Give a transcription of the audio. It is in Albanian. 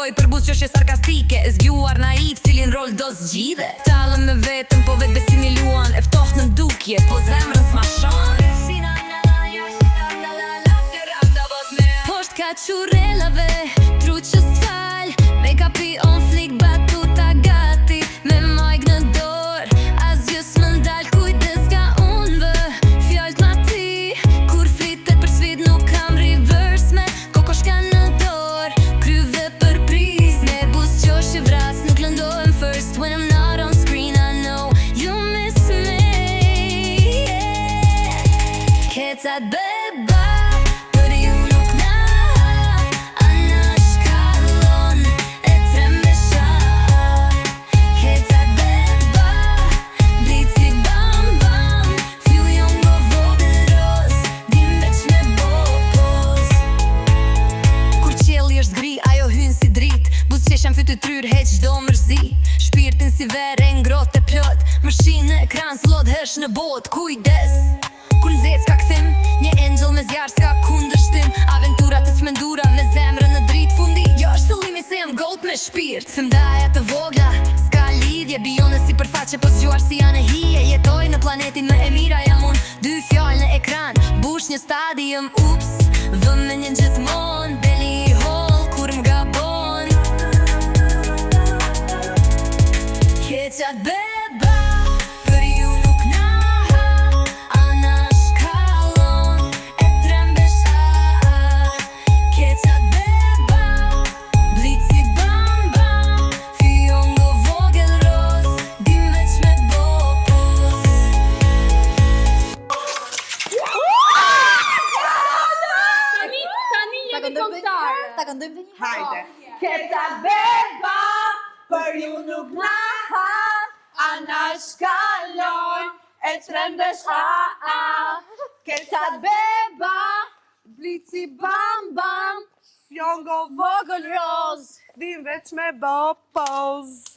Shprehoj për buzëqeshje sarkastike, zgjuar naiv, cilin rol do zgjidhe. Tallëm me vetëm, po vetë besimi luan, e ftoht në dukje, po zemrën s'ma shon. Poshtë ka qurelave, truqës t'fal, make-upi on flik, batuta gati, me majk në dor, asgjë s'më ndal, kujdes ka unve, fjall't ma ti, kur flitet për sfid nuk kam reverse me, kokoshka në dor, kryve për priz, me buzëqeshje vras, nuk lëndohem first, when I'm not on screen, I know you miss me, yeah. Kecat beba, për ju nuk na fyty tryr heq çdo mërzi, shpirtin si vere ngrohtë e plot, mëshin në ekran slot hesh në bot, kujdes kur nxec ka kthim, një angel me zjarr s'ka kundërshtim, aventura të çmendura me zemrën në dritë fundi, jo është qëllimi se jam gold me shpirt, fëmdaja të vogla s'ka lidhje, bijone si përfaqe po zgjuar si janë e hije, jetoj në planetin më e mira jam unë, dy fjalë në ekran, bush një stadium, ups, vëm me një gjithmon, beli hol kur m'gabon. Kecat beba, për ju nuk na ana shkallon, e trembesha. Kecat beba, blici bam bam, fjongo vogël roz, dim veç me bopos. Tani jemi kontare. Ta këndojmë dhe një. Hajde. Kecat beba, për ju nuk na ana shkallon, e trembesh Kecat beba, Blici bam bam, fjongo vogël roz, dim veç me bopos.